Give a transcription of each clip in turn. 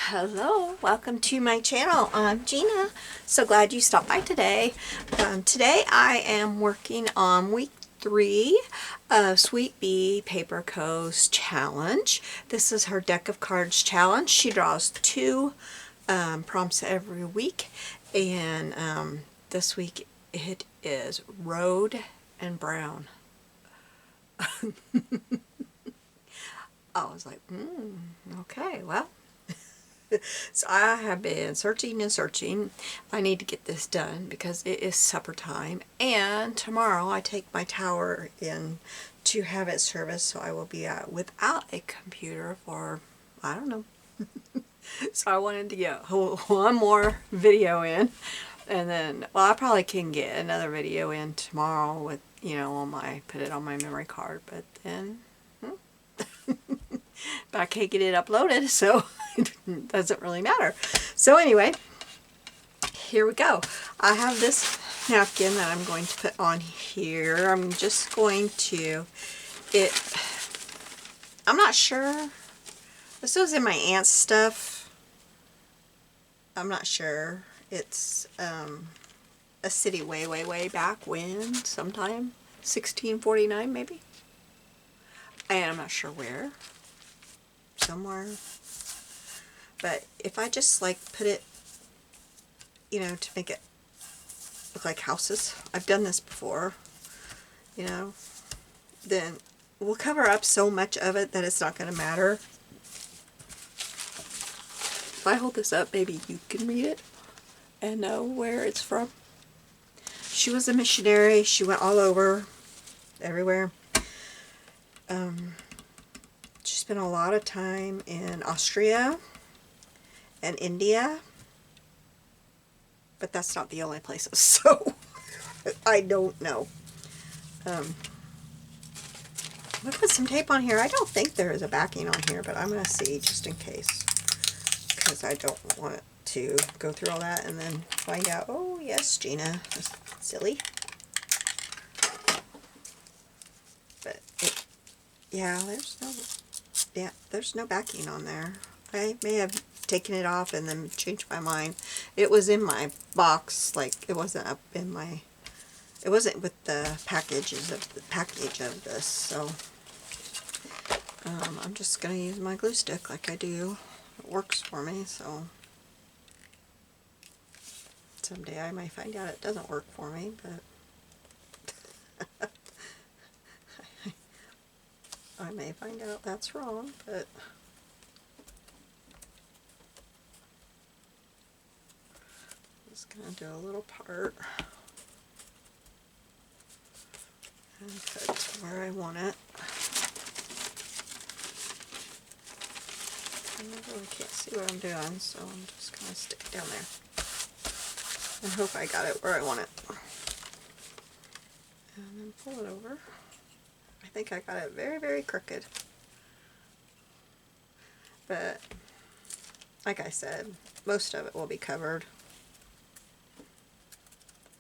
Hello, welcome to my channel. I'm Gina. So glad you stopped by today. Today I am working on week 3 of Sweet Bee Paper Co's challenge. This is her deck of cards challenge. She draws 2 prompts every week, and this week it is Road and Brown. I was like, okay, well. So I have been searching and searching. I need to get this done because it is supper time, and tomorrow I take my tower in to have it serviced, so I will be without a computer for, I don't know. So I wanted to get one more video in, and then, well, I probably can get another video in tomorrow with, put it on my memory card, but then but I can't get it uploaded, so it doesn't really matter. So anyway, here we go. I have this napkin that I'm going to put on here. I'm just going to, I'm not sure. This was in my aunt's stuff. I'm not sure. It's a city way back when, sometime, 1649 maybe. And I'm not sure where. Somewhere. But if I just like put it, to make it look like houses, I've done this before, then we'll cover up so much of it that it's not going to matter. If I hold this up, maybe you can read it and know where it's from. She was a missionary. She went all over, everywhere. She spent a lot of time in Austria and India, but that's not the only places, so I don't know. I'm going to put some tape on here. I don't think there is a backing on here, but I'm going to see just in case, because I don't want to go through all that and then find out, oh yes, Gina, that's silly. But yeah, there's no backing on there. I may have taken it off and then changed my mind. It was in my box, like it wasn't up in my, it wasn't with the package of this, so I'm just gonna use my glue stick like I do. It works for me, so someday I might find out it doesn't work for me, but I may find out that's wrong, but I'm just going to do a little part and cut to where I want it. I really can't see what I'm doing, so I'm just going to stick it down there and hope I got it where I want it. And then pull it over. I think I got it very crooked. But like I said, most of it will be covered.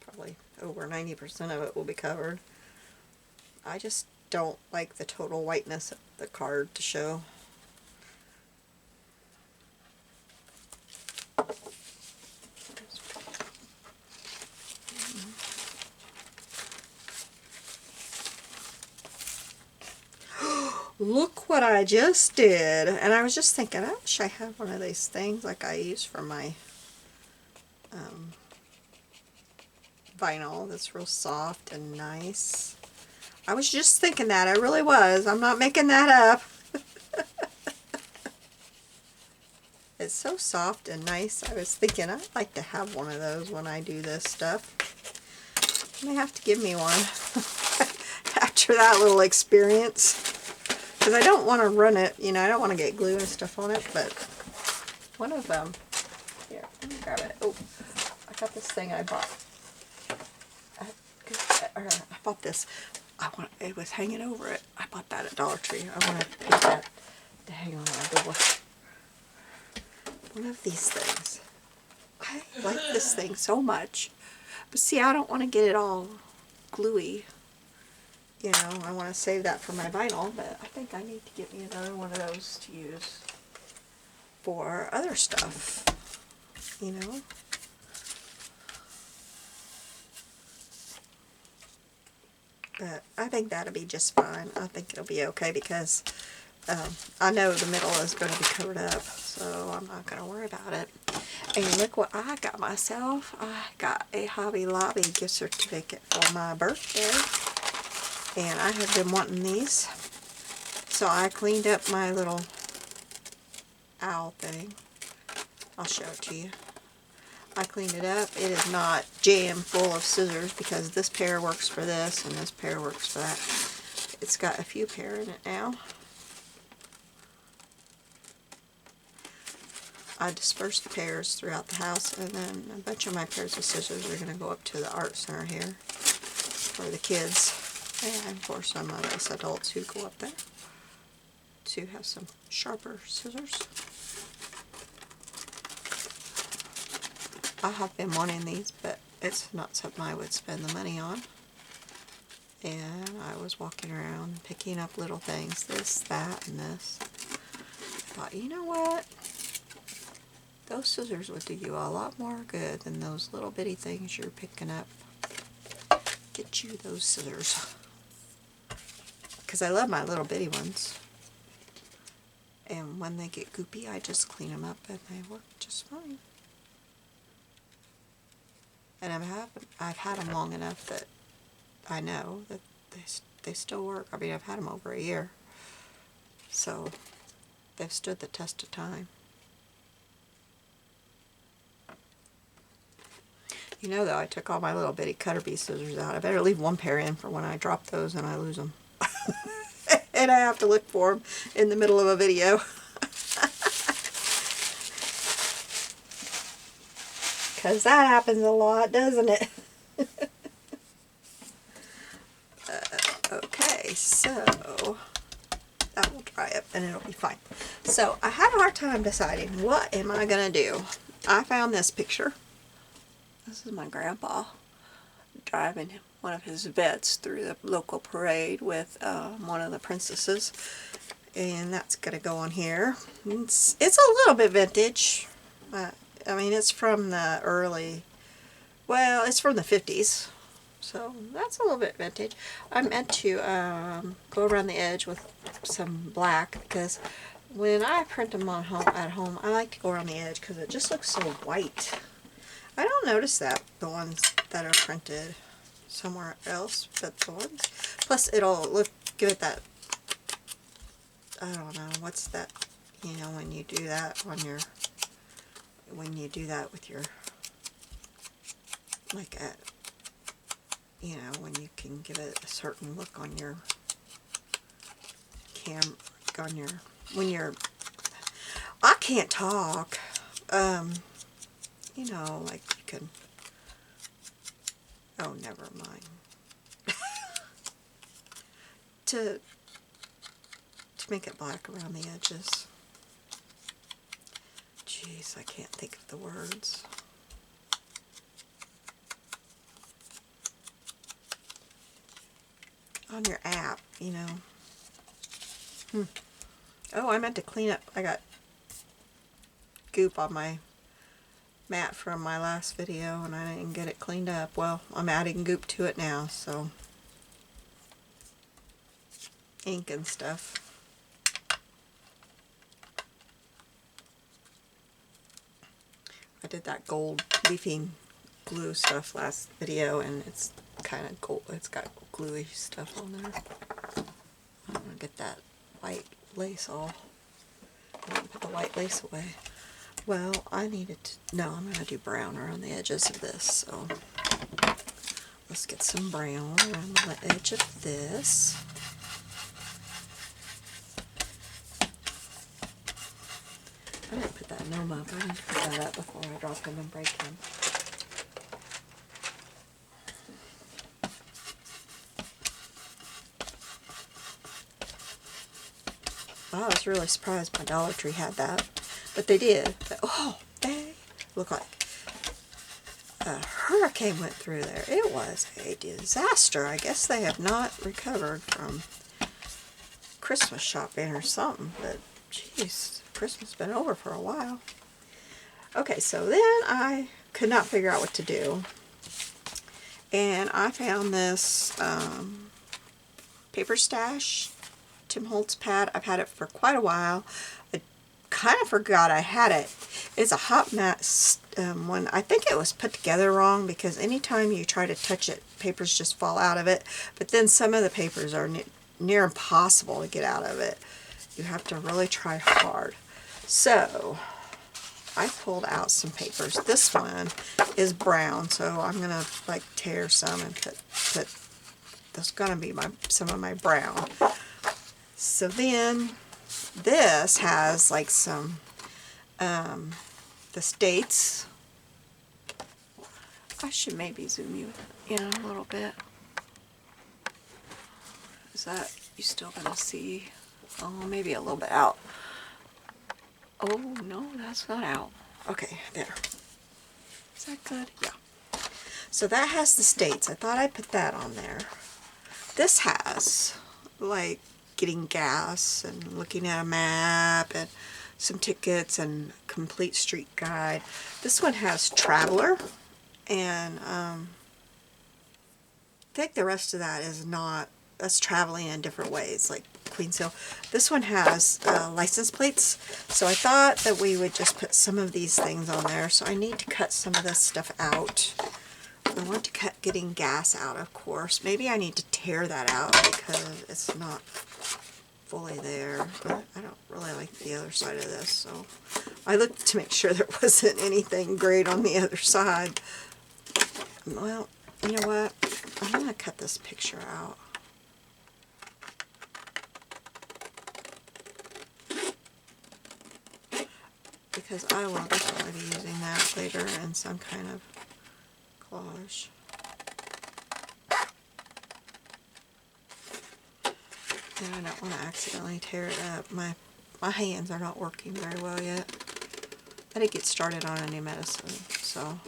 Probably over 90% of it will be covered. I just don't like the total whiteness of the card to show. Look what I just did. And I was just thinking, I wish I had one of these things like I use for my vinyl that's real soft and nice. I was just thinking that. I really was. I'm not making that up. It's so soft and nice. I was thinking I'd like to have one of those when I do this stuff. You may have to give me one after that little experience. Because I don't want to run it, I don't want to get glue and stuff on it, but one of them, here, let me grab it. Oh, I got this thing I bought. I bought this. It was hanging over it. I bought that at Dollar Tree. I want to put that to hang on my door. One of these things. I like this thing so much. But see, I don't want to get it all gluey. I want to save that for my vinyl, but I think I need to get me another one of those to use. for other stuff, you know. But I think that'll be just fine. I think it'll be okay because I know the middle is going to be covered up, so I'm not going to worry about it. And look what I got myself. I got a Hobby Lobby gift certificate for my birthday. And I have been wanting these. So I cleaned up my little owl thing. I'll show it to you. I cleaned it up. It is not jam full of scissors because this pair works for this and this pair works for that. It's got a few pair in it now. I dispersed the pairs throughout the house, and then a bunch of my pairs of scissors are going to go up to the art center here for the kids and for some of us adults who go up there to have some sharper scissors. I have been wanting these, but it's not something I would spend the money on. And I was walking around picking up little things, this, that, and this. I thought, you know what? Those scissors would do you a lot more good than those little bitty things you're picking up. Get you those scissors. Because I love my little bitty ones. And when they get goopy, I just clean them up and they work just fine. And I've had them long enough that I know that they still work. I mean, I've had them over a year. So they've stood the test of time. You know, though, I took all my little bitty cutter bee scissors out. I better leave one pair in for when I drop those and I lose them. And I have to look for them in the middle of a video. Because that happens a lot, doesn't it? Okay, so that will dry up and it'll be fine. So I had a hard time deciding what am I going to do. I found this picture. This is my grandpa driving one of his vets through the local parade with one of the princesses, and that's going to go on here. It's a little bit vintage. I mean, it's from the it's from the 50s, so that's a little bit vintage. I meant to go around the edge with some black because when I print them at home, I like to go around the edge because it just looks so white. I don't notice that, the ones that are printed somewhere else, but the ones, plus it'll give it that, I don't know, what's that, you know, when you do that with your, like you know, when you can give it a certain look on your I can't talk, you know, like you can, oh, never mind. to make it black around the edges. Jeez, I can't think of the words. On your app, you know. Oh, I meant to clean up. I got goop on my mat from my last video and I didn't get it cleaned up. Well, I'm adding goop to it now, so ink and stuff. I did that gold leafing glue stuff last video and it's kind of gold. It's got gluey stuff on there. I'm gonna get that white lace all. I'm gonna put the white lace away. Well, I needed to, no, I'm going to do brown around the edges of this, so let's get some brown around the edge of this. I didn't put that gnome up. I need to put that up before I drop him and break him. I was really surprised my Dollar Tree had that. But they did. But, oh, they look like a hurricane went through there. It was a disaster. I guess they have not recovered from Christmas shopping or something. But, jeez, Christmas been over for a while. Okay, so then I could not figure out what to do. And I found this Paper Stash Tim Holtz pad. I've had it for quite a while. I kind of forgot I had it. It's a hot mat one. I think it was put together wrong because anytime you try to touch it, papers just fall out of it. But then some of the papers are near impossible to get out of it. You have to really try hard. So I pulled out some papers. This one is brown, so I'm gonna like tear some and put that's gonna be some of my brown. So then this has like some the states. I should maybe zoom you in a little bit. Is that you still gonna see? Oh, maybe a little bit out. Oh, no, that's not out. Okay, there. Is that good? Yeah. So that has the states. I thought I'd put that on there. This has, like, getting gas and looking at a map and some tickets and complete street guide. This one has traveler, and I think the rest of that is not. That's traveling in different ways, like Queen's Hill. This one has license plates, so I thought that we would just put some of these things on there. So I need to cut some of this stuff out. I want to cut getting gas out, of course. Maybe I need to tear that out because it's not fully there. But I don't really like the other side of this, so I looked to make sure there wasn't anything great on the other side. Well, you know what? I'm going to cut this picture out. Because I will definitely be using that later in some kind of collage. And I don't want to accidentally tear it up. My hands are not working very well yet. I did get started on a new medicine, so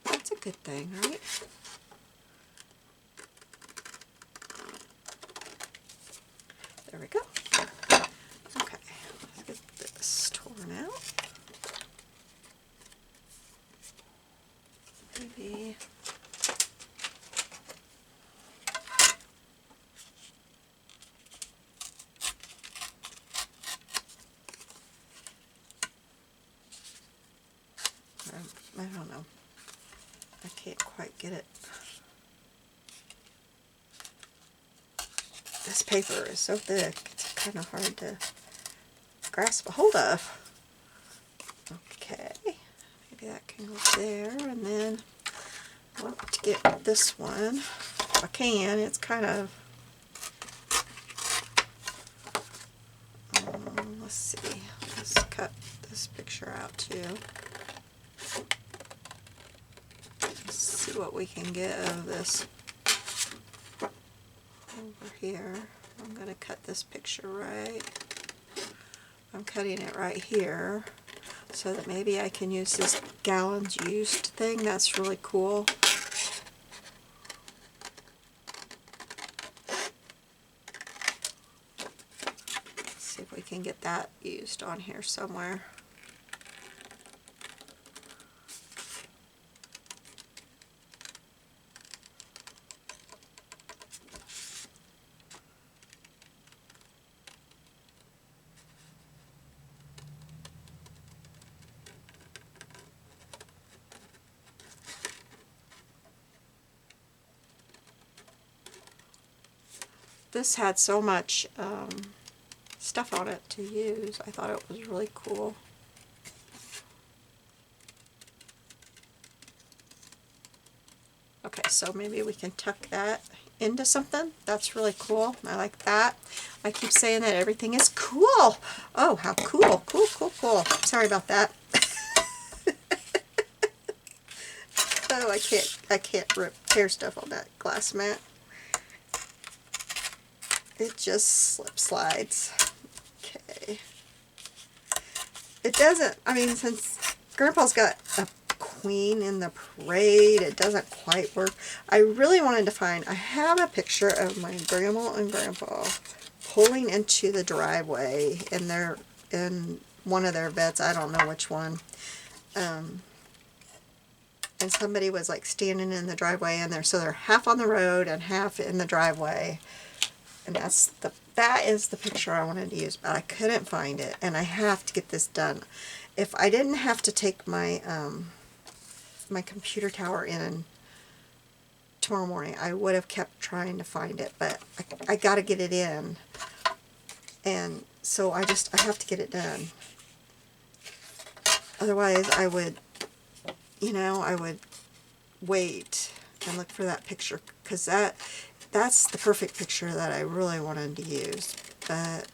that's a good thing, right? There we go. Okay, let's get this torn out. Maybe I don't know. I can't quite get it. This paper is so thick, it's kind of hard to grasp a hold of. Okay, maybe that can go there, and then I want to get this one. If I can, it's kind of, let's see, let's cut this picture out too. Let's see what we can get of this over here. I'm going to cut this picture right. I'm cutting it right here so that maybe I can use this gallons used thing. That's really cool. Let's see if we can get that used on here somewhere. This had so much stuff on it to use. I thought it was really cool. Okay, so maybe we can tuck that into something. That's really cool. I like that. I keep saying that everything is cool. Oh, how cool. Cool, cool, cool. Sorry about that. Oh, I can't tear stuff on that glass mat. It just slip slides. Okay. It doesn't, I mean, since Grandpa's got a queen in the parade, it doesn't quite work. I really wanted to find, I have a picture of my grandma and grandpa pulling into the driveway in one of their beds. I don't know which one. And somebody was like standing in the driveway, and so they're half on the road and half in the driveway. And that is the picture I wanted to use, but I couldn't find it, and I have to get this done. If I didn't have to take my my computer tower in tomorrow morning, I would have kept trying to find it, but I got to get it in, and so I have to get it done. Otherwise, I would, I would wait and look for that picture, because that's the perfect picture that I really wanted to use. But,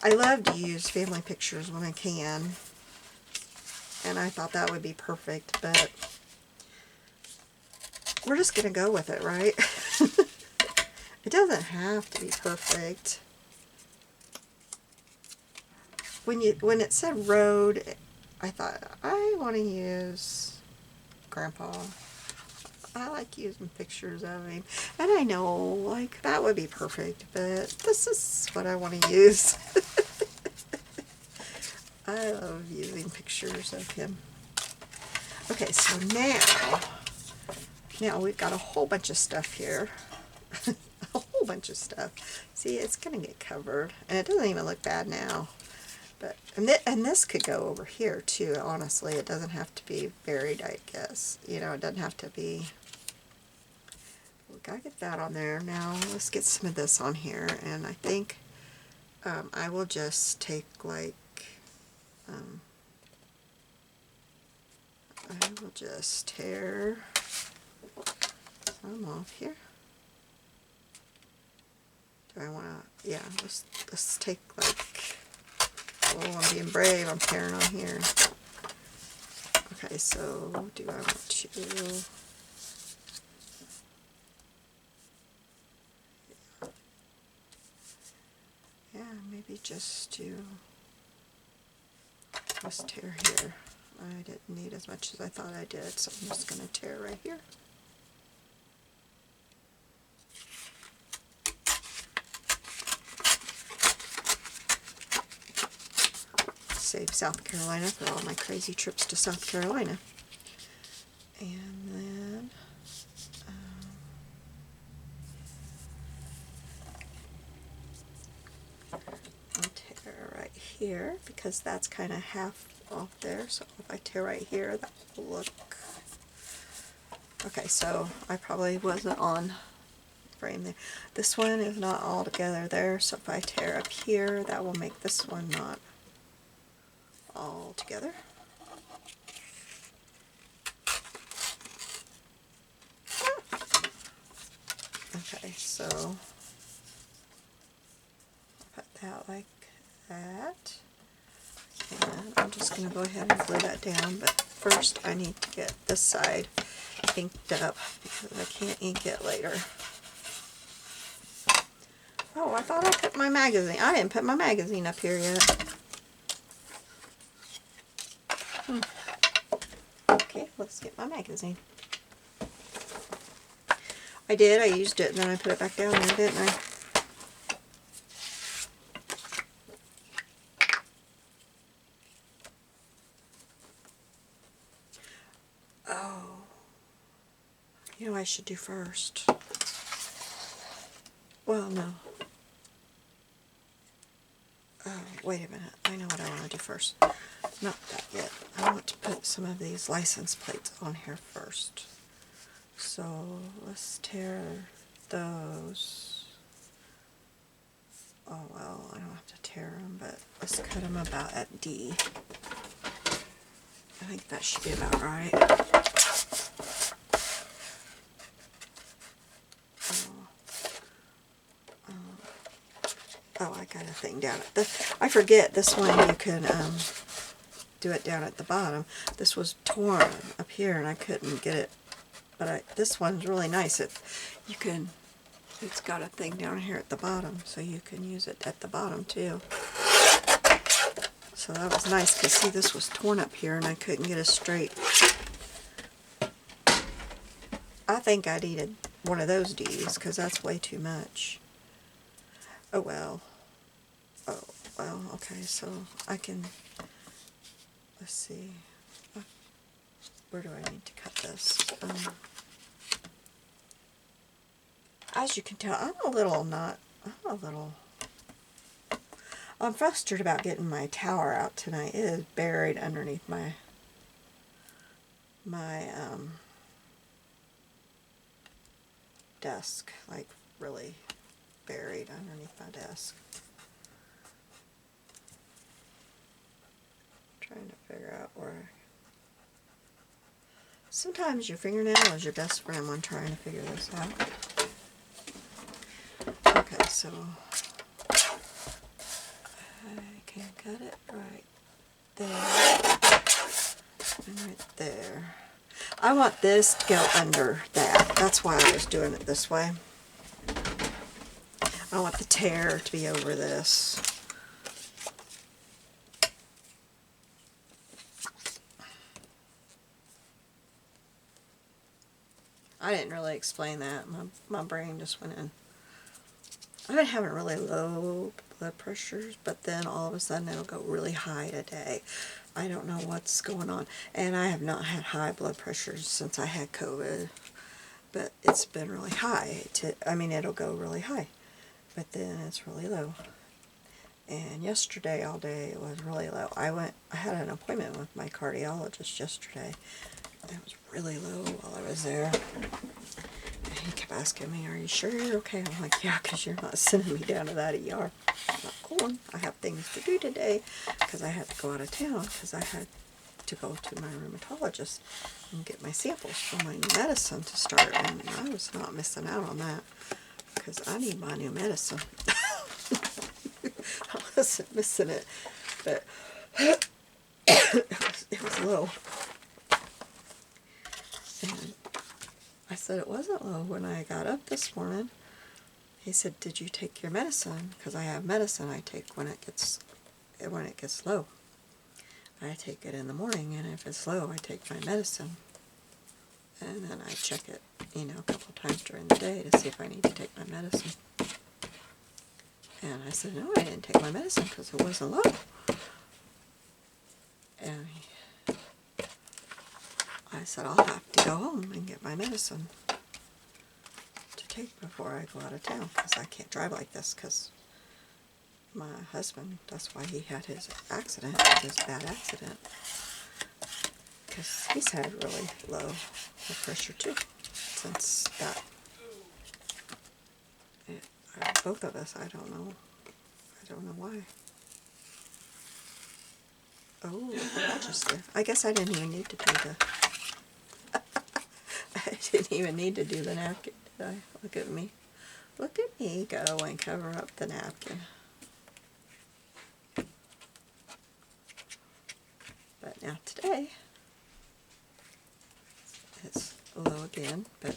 I love to use family pictures when I can, and I thought that would be perfect, but we're just going to go with it, right? It doesn't have to be perfect. When it said road, I thought, I want to use Grandpa. I like using pictures of him. And I know, like, that would be perfect, but this is what I want to use. I love using pictures of him. Okay, so now we've got a whole bunch of stuff here. A whole bunch of stuff. See, it's going to get covered, and it doesn't even look bad now. But and this could go over here too, honestly. It doesn't have to be buried, I guess. It doesn't have to be. We gotta get that on there. Now let's get some of this on here, and I think I will just take like I will just tear some off here. Do I want to? Yeah, let's take like. Oh, I'm being brave. I'm tearing on here. Okay, so do I want to? Yeah, maybe just do. Let's tear here. I didn't need as much as I thought I did, so I'm just going to tear right here. Save South Carolina for all my crazy trips to South Carolina. And then I'll tear right here, because that's kind of half off there. So if I tear right here, that will look... Okay, so I probably wasn't on frame there. This one is not all together there, so if I tear up here, that will make this one not all together. Okay, so put that like that, and I'm just going to go ahead and glue that down, but first I need to get this side inked up, because I can't ink it later. Oh, I thought I put my magazine. I didn't put my magazine up here yet. Okay, let's get my magazine. I did, I used it, and then I put it back down there, didn't I? Oh, I should do first. Well, no. Oh, wait a minute, I know what I want to do first. Not that yet. I want to put some of these license plates on here first. So let's tear those. Oh well, I don't have to tear them, but let's cut them about at D. I think that should be about right. Oh, I got a thing down at the... I forget, this one you can do it down at the bottom. This was torn up here and I couldn't get it, but this one's really nice. It's got a thing down here at the bottom, so you can use it at the bottom too. So that was nice, because see, this was torn up here and I couldn't get it straight. I think I needed one of those D's, because that's way too much. Oh well. Oh well, okay, so I can, let's see, where do I need to cut this? As you can tell, I'm frustrated about getting my tower out tonight. It is buried underneath my desk, like really buried underneath my desk. Trying to figure out where. Sometimes your fingernail is your best friend when trying to figure this out. Okay, so I can cut it right there and right there. I want this to go under that. That's why I was doing it this way. I want the tear to be over this. I didn't really explain that. My brain just went in. I've been having really low blood pressures, but then all of a sudden it'll go really high today. I don't know what's going on. And I have not had high blood pressures since I had COVID. But it's been really high. It'll go really high. But then it's really low. And yesterday all day it was really low. I had an appointment with my cardiologist yesterday. It was really low while I was there. And he kept asking me, "Are you sure you're okay?" I'm like, "Yeah, because you're not sending me down to that ER. I'm not going. I have things to do today because I had to go out of town because I had to go to my rheumatologist and get my samples for my new medicine to start." And I was not missing out on that because I need my new medicine. I wasn't missing it, but it was low. And I said it wasn't low when I got up this morning. He said, "Did you take your medicine?" Because I have medicine I take when it gets low. I take it in the morning, and if it's low, I take my medicine. And then I check it, a couple times during the day to see if I need to take my medicine. And I said, "No, I didn't take my medicine because it wasn't low." And I said, "I'll have to go home and get my medicine to take before I go out of town because I can't drive like this because my husband, that's why he had his accident, his bad accident, because he's had really low blood pressure too since that. Both of us, I don't know why. Oh, I guess I didn't even need to do I didn't even need to do the napkin, did I? Look at me. Look at me go and cover up the napkin. But now today, it's low again, but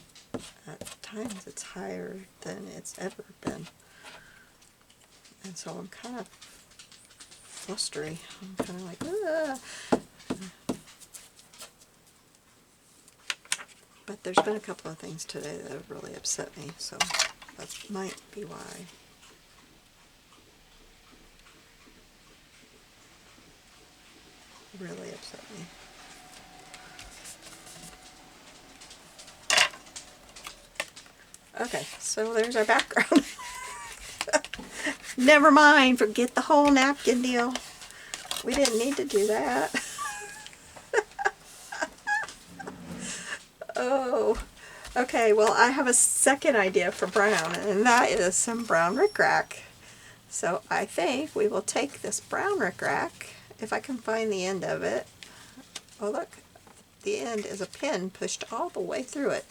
at times it's higher than it's ever been. And so I'm kind of flustery. I'm kind of like, ah. But there's been a couple of things today that have really upset me, so that might be why. Really upset me. Okay, so there's our background. Never mind, forget the whole napkin deal. We didn't need to do that. Oh, okay, well I have a second idea for brown, and that is some brown rickrack. So I think we will take this brown rickrack, if I can find the end of it. Oh look, the end is a pin pushed all the way through it.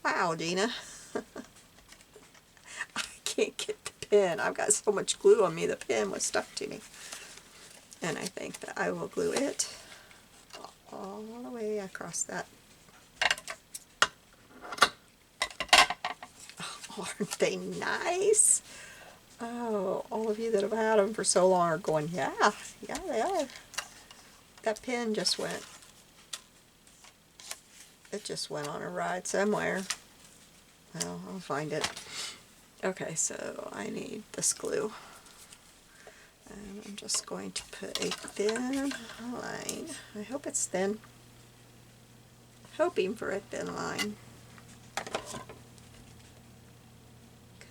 Wow, Gina. I can't get the pin. I've got so much glue on me, the pin was stuck to me. And I think that I will glue it all the way across that. Oh, aren't they nice? Oh, all of you that have had them for so long are going, yeah, they are. That pin just went, it just went on a ride somewhere. Well, I'll find it. Okay, so I need this glue. And I'm just going to put a thin line. I hope it's thin. Hoping for a thin line.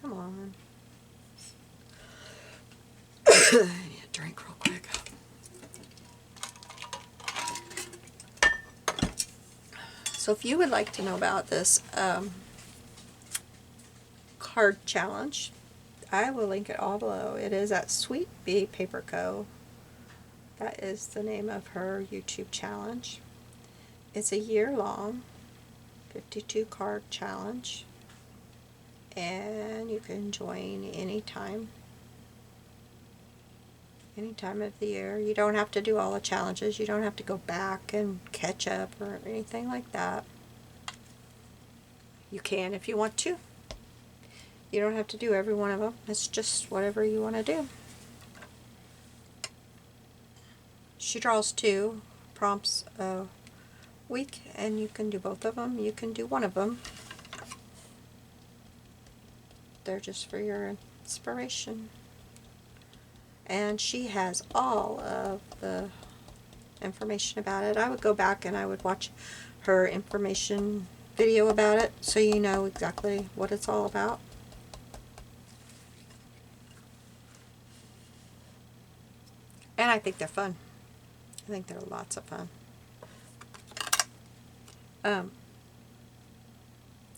Come on. I need a drink real quick. So if you would like to know about this card challenge, I will link it all below. It is at SweetBeePaperCo. That is the name of her YouTube challenge. It's a year-long 52 card challenge, and you can join anytime of the year. You don't have to do all the challenges. You don't have to go back and catch up or anything like that. You can if you want to. You don't have to do every one of them. It's just whatever you want to do. She draws 2 prompts a week, and you can do both of them. You can do one of them. They're just for your inspiration. And she has all of the information about it. I would go back and I would watch her information video about it so you know exactly what it's all about. And I think they're fun. I think they're lots of fun.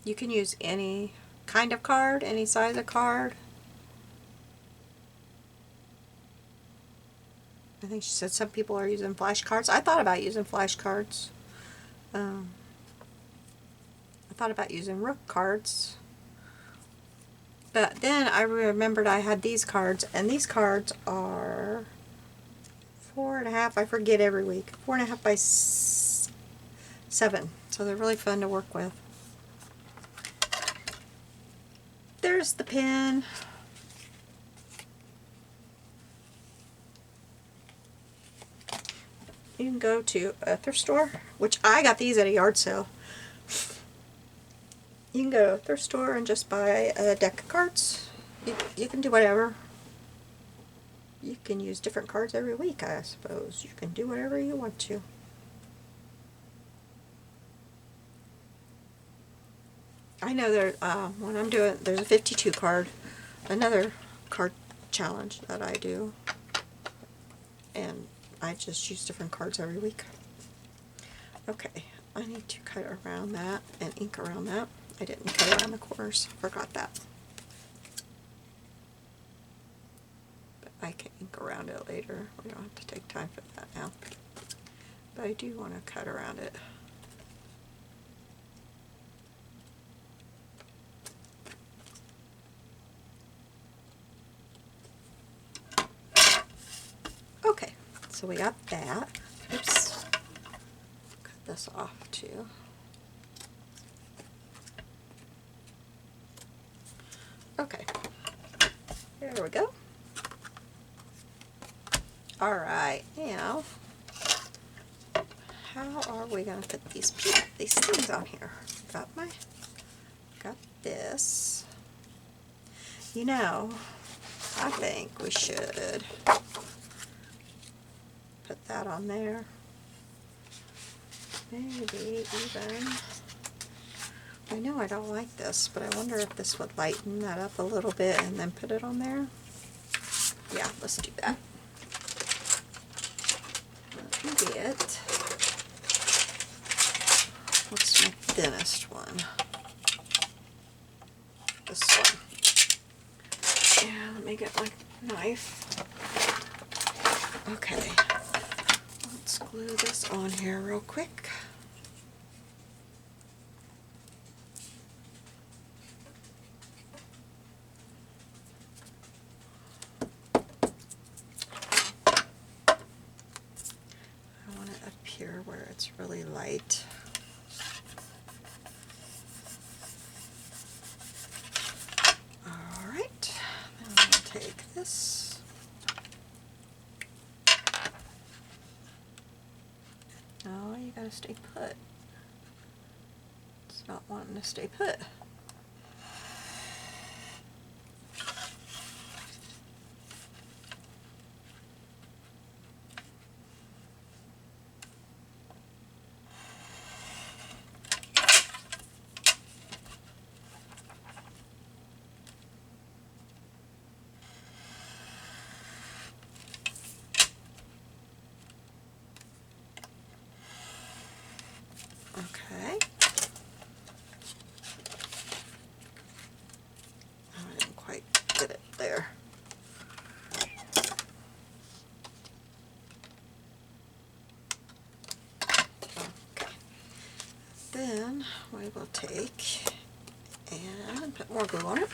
You can use any kind of card, any size of card. I think she said some people are using flashcards. I thought about using flashcards. I thought about using rook cards. But then I remembered I had these cards, and these cards are 4.5, I forget every week, 4.5 by 7. So they're really fun to work with. There's the pen. You can go to a thrift store, which I got these at a yard sale. You can go to a thrift store and just buy a deck of cards. You can do whatever. You can use different cards every week, I suppose. You can do whatever you want to. I know there, when I'm doing, there's a 52 card, another card challenge that I do. And I just use different cards every week. Okay, I need to cut around that and ink around that. I didn't cut around the corners, forgot that. But I can ink around it later. We don't have to take time for that now. But I do want to cut around it. Okay, so we got that. Oops. Cut this off too. Okay, there we go. Alright, now, how are we going to put these things on here? Got this. You know, I think we should put that on there. Maybe even, I know I don't like this, but I wonder if this would lighten that up a little bit and then put it on there. Yeah, let's do that. Let me get, what's my thinnest one? This one. Yeah, let me get my knife. Okay, let's glue this on here real quick. I want it up here where it's really light. Alright, then I'm going to take this. Oh, you gotta stay put. It's not wanting to stay put. Okay. Oh, I didn't quite get it there. Okay. Then we will take and put more glue on it.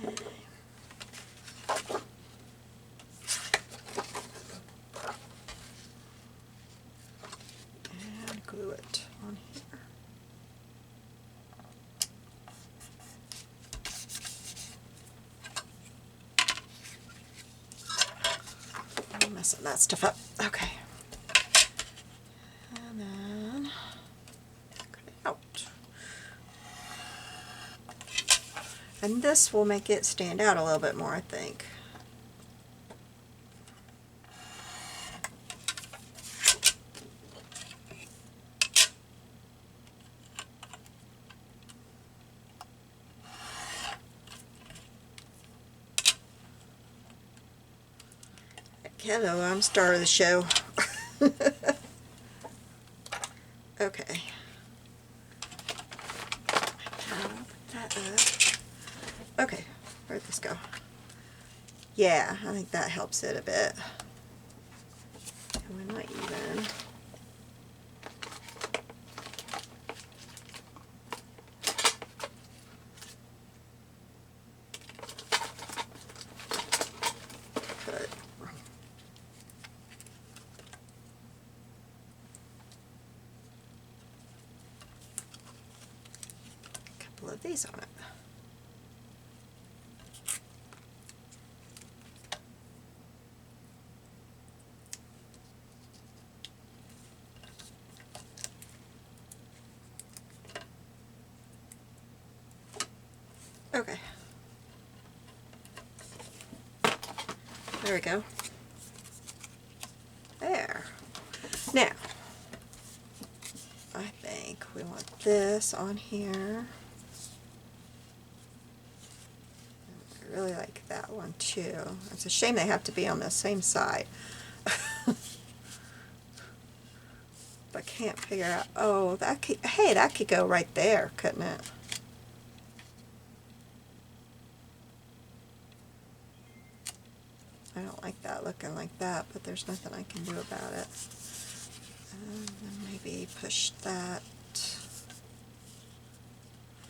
Okay. And glue it on here. I'm messing that stuff up. Okay. And then cut it out. And this will make it stand out a little bit more, I think. Hello, I'm star of the show. Okay. Now, put that up. Okay, where'd this go? Yeah, I think that helps it a bit. And we might even put a couple of these on it. Okay. There we go. There. Now, I think we want this on here. I really like that one too. It's a shame they have to be on the same side. But can't figure out, oh, that could, hey, that could go right there, couldn't it? I don't like that looking like that, but there's nothing I can do about it. And then maybe push that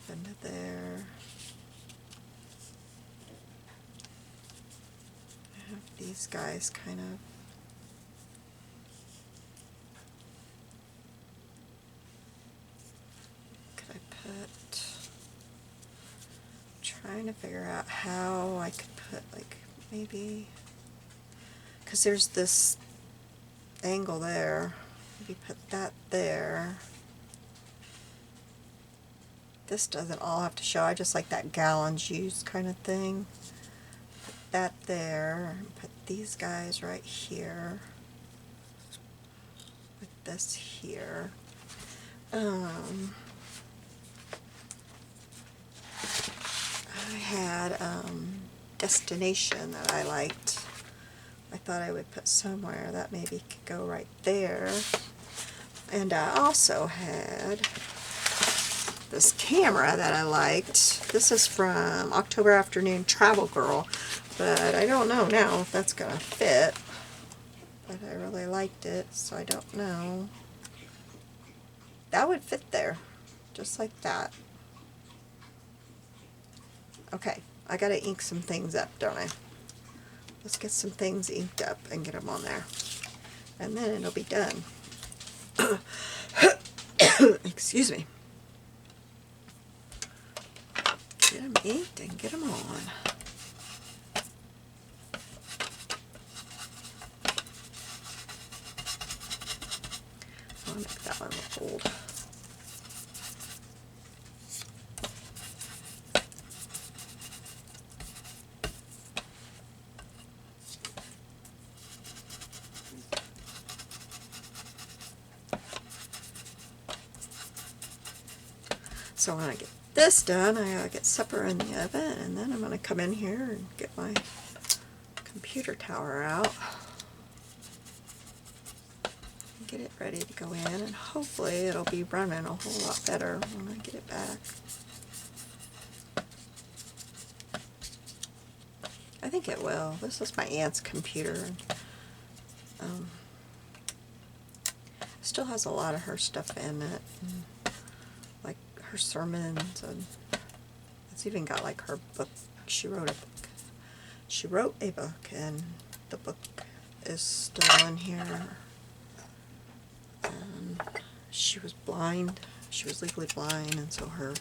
into there. I have these guys kind of trying to figure out how I could put, like, maybe, because there's this angle there, maybe put that there. This doesn't all have to show, I just like that gallons used kind of thing. Put that there, and put these guys right here, with this here. I had destination that I liked. I thought I would put somewhere that maybe could go right there. And I also had this camera that I liked. This is from October Afternoon Travel Girl, but I don't know now if that's gonna fit. But I really liked it, so I don't know. That would fit there, just like that. Okay, I gotta ink some things up, don't I? Let's get some things inked up and get them on there. And then it'll be done. Excuse me. Get them inked and get them on. I'll make that one look old. So when I get this done, I gotta get supper in the oven, and then I'm gonna come in here and get my computer tower out. Get it ready to go in, and hopefully it'll be running a whole lot better when I get it back. I think it will. This is my aunt's computer. Still has a lot of her stuff in it, and like her sermons, and it's even got like her book. She wrote a book. She wrote a book, and the book is still in here. And she was blind. She was legally blind, and so her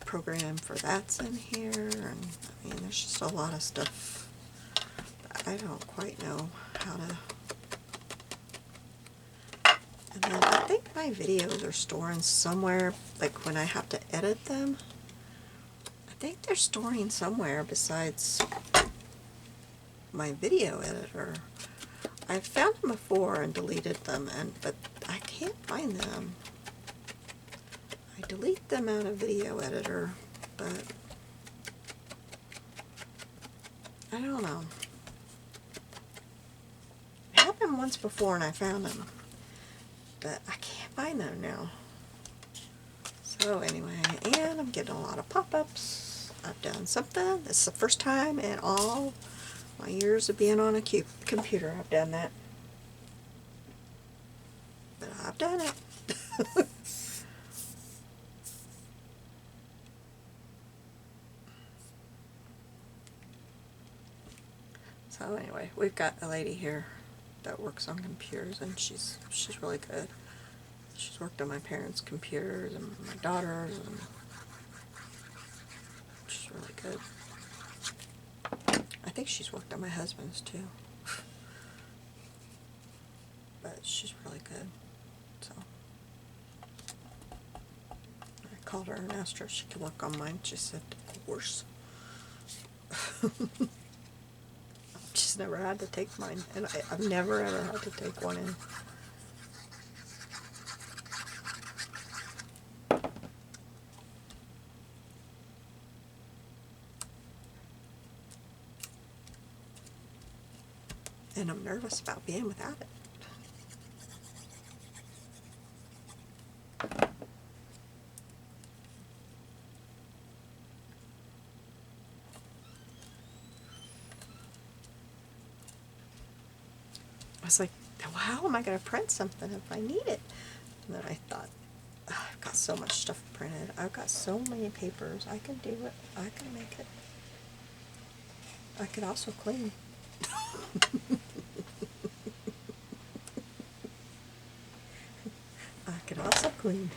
program for that's in here. And I mean, there's just a lot of stuff that I don't quite know how to. And then I think my videos are storing somewhere, like when I have to edit them. I think they're storing somewhere besides my video editor. I've found them before and deleted them, but I can't find them. I delete them out of video editor, but I don't know. It happened once before and I found them, but I can't find them now. So anyway, and I'm getting a lot of pop-ups. I've done something. This is the first time in all my years of being on a computer I've done that. But I've done it. So anyway, we've got a lady here that works on computers, and she's really good. She's worked on my parents' computers and my daughter's, and she's really good. I think she's worked on my husband's too. But she's really good. So I called her and asked her if she could work on mine. She said, of course. She's never had to take mine, and I've never ever had to take one in. And I'm nervous about being without it. I was like, how am I going to print something if I need it? And then I thought, oh, I've got so much stuff printed. I've got so many papers. I can do it. I can make it. I could also clean. I could also clean.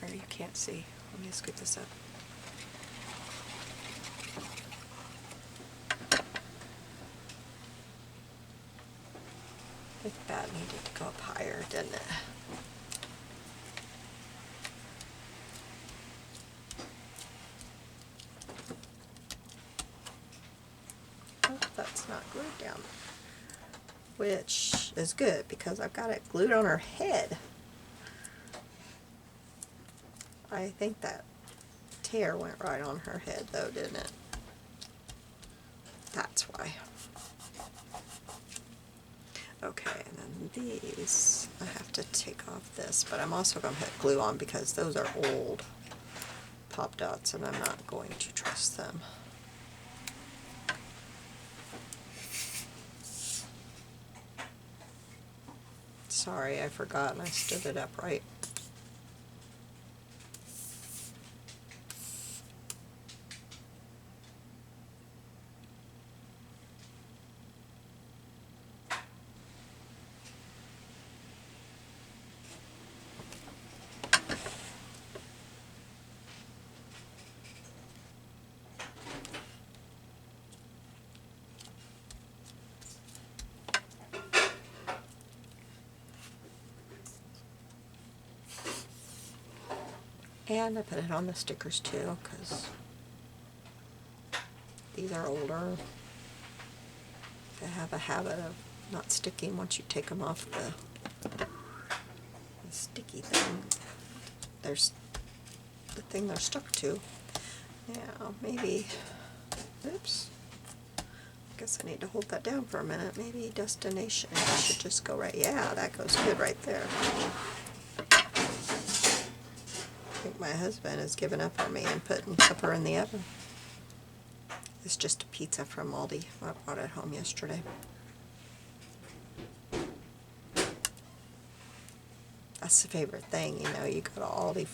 Where you can't see. Let me scoot this up. I think that needed to go up higher, didn't it? Oh, that's not glued down. Which is good because I've got it glued on her head. I think that tear went right on her head though, didn't it? That's why. Okay, and then these, I have to take off this, but I'm also going to put glue on because those are old pop dots and I'm not going to trust them. Sorry, I forgot and I stood it up right. And I put it on the stickers too, because these are older. They have a habit of not sticking once you take them off the sticky thing. There's the thing they're stuck to. Now, maybe, oops, I guess I need to hold that down for a minute. Maybe destination, I should just go right, yeah, that goes good right there. I think my husband has given up on me and putting supper in the oven. It's just a pizza from Aldi. I brought it home yesterday. That's the favorite thing, you know, you go to Aldi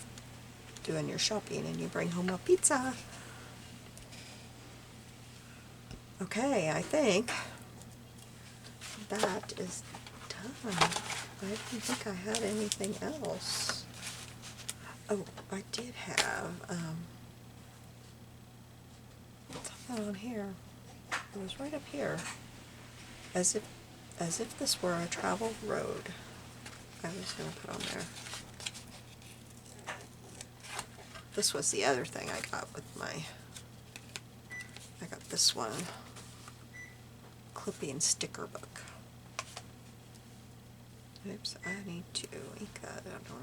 doing your shopping and you bring home a pizza. Okay, I think that is done. I didn't think I had anything else. Oh, I did have something on here. It was right up here. As if this were a travel road. I was going to put on there. This was the other thing I got with my, I got this one, clipping sticker book. Oops, I need to ink that, don't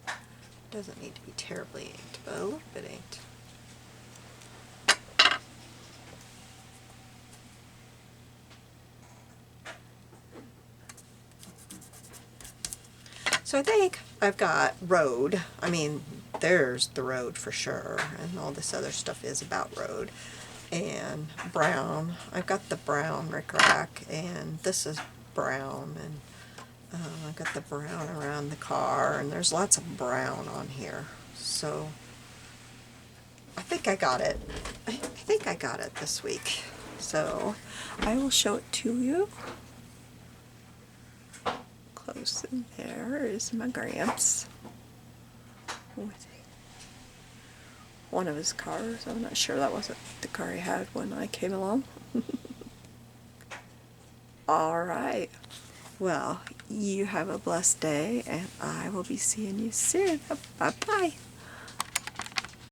I? It doesn't need to be terribly inked, but a little bit inked. So I think I've got road. I mean, there's the road for sure, and all this other stuff is about road. And brown. I've got the brown rickrack, and this is brown, and I've got the brown around the car, and there's lots of brown on here. So I think I got it. I think I got it this week. So I will show it to you. Close in there is my Gramps with one of his cars. I'm not sure that wasn't the car he had when I came along. Alright, well, you have a blessed day, and I will be seeing you soon. Bye-bye.